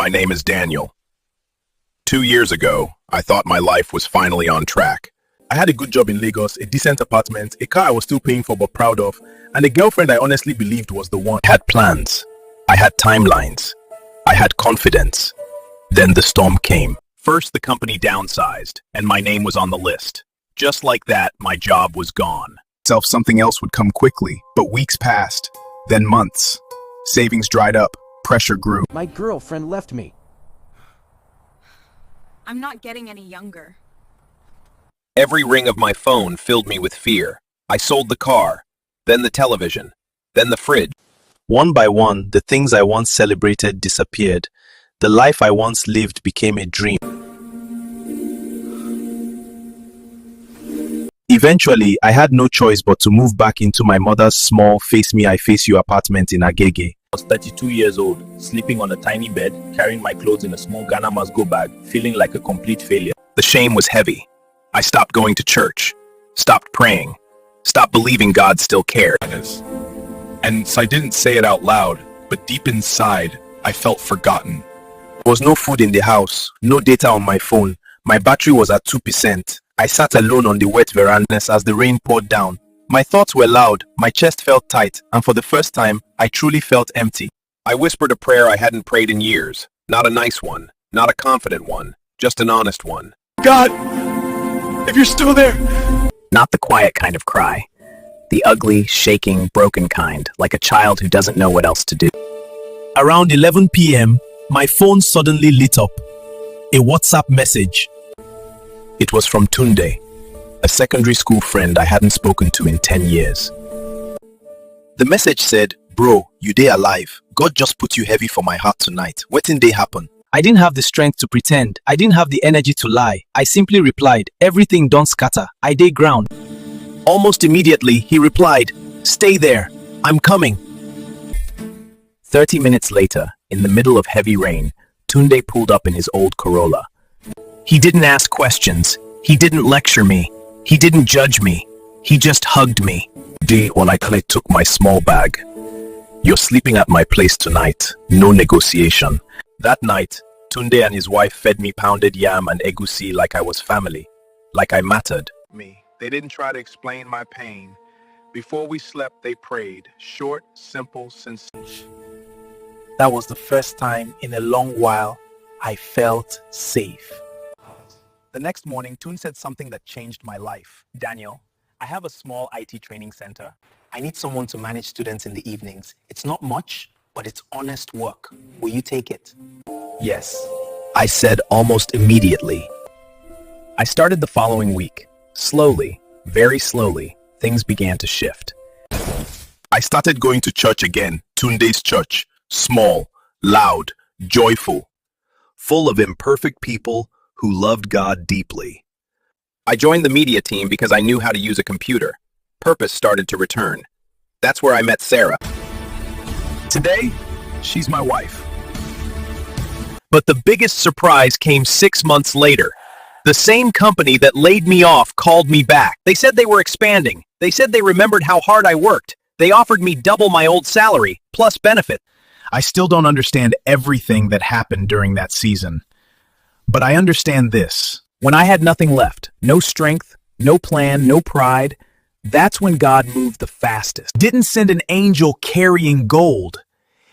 My name is Daniel. 2 years ago, I thought my life was finally on track. I had a good job in Lagos, a decent apartment, a car I was still paying for but proud of, and a girlfriend I honestly believed was the one. I had plans. I had timelines. I had confidence. Then the storm came. First, the company downsized, and my name was on the list. Just like that, my job was gone. Something else would come quickly, but weeks passed, then months. Savings dried up, pressure grew. My girlfriend left me. I'm not getting any younger. Every ring of my phone filled me with fear. I sold the car, then the television, then the fridge. One by one, the things I once celebrated disappeared. The life I once lived became a dream. Eventually, I had no choice but to move back into my mother's small Face Me, I Face You apartment in Agege. I was 32 years old, sleeping on a tiny bed, carrying my clothes in a small Ghana must-go bag, feeling like a complete failure. The shame was heavy. I stopped going to church, stopped praying, stopped believing God still cared. And so I didn't say it out loud, but deep inside, I felt forgotten. There was no food in the house, no data on my phone. My battery was at 2%. I sat alone on the wet veranda as the rain poured down. My thoughts were loud, my chest felt tight, and for the first time, I truly felt empty. I whispered a prayer I hadn't prayed in years. Not a nice one, not a confident one, just an honest one. God, if you're still there. Not the quiet kind of cry. The ugly, shaking, broken kind, like a child who doesn't know what else to do. Around 11 p.m., my phone suddenly lit up. A WhatsApp message. It was from Tunde, a secondary school friend I hadn't spoken to in 10 years. The message said, "Bro, you dey alive. God just put you heavy for my heart tonight. Wetin dey happen?" I didn't have the strength to pretend. I didn't have the energy to lie. I simply replied, "Everything don't scatter. I dey ground." Almost immediately, he replied, "Stay there. I'm coming." 30 minutes later, in the middle of heavy rain, Tunde pulled up in his old Corolla. He didn't ask questions. He didn't lecture me. He didn't judge me. He just hugged me. When I took my small bag. You're sleeping at my place tonight. No negotiation. That night, Tunde and his wife fed me pounded yam and egusi like I was family, like I mattered. They didn't try to explain my pain. Before we slept, they prayed. Short, simple, sincere. That was the first time in a long while I felt safe. The next morning, Toon said something that changed my life. "Daniel, I have a small IT training center. I need someone to manage students in the evenings. It's not much, but it's honest work. Will you take it?" Yes, I said almost immediately. I started the following week. Slowly, very slowly, things began to shift. I started going to church again, Tunde's church. Small, loud, joyful, full of imperfect people who loved God deeply. I joined the media team because I knew how to use a computer. Purpose started to return. That's where I met Sarah. Today, she's my wife. But the biggest surprise came 6 months later. The same company that laid me off called me back. They said they were expanding. They said they remembered how hard I worked. They offered me double my old salary, plus benefit. I still don't understand everything that happened during that season. But I understand this. When I had nothing left, no strength, no plan, no pride, that's when God moved the fastest. Didn't send an angel carrying gold.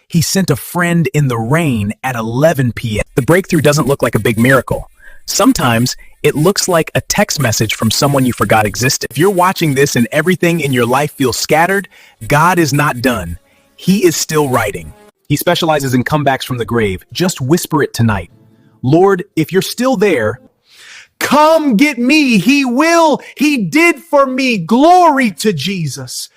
He sent a friend in the rain at 11 p.m. The breakthrough doesn't look like a big miracle. Sometimes it looks like a text message from someone you forgot existed. If you're watching this and everything in your life feels scattered, God is not done. He is still writing. He specializes in comebacks from the grave. Just whisper it tonight. Lord, if you're still there, come get me. He will. He did for me. Glory to Jesus.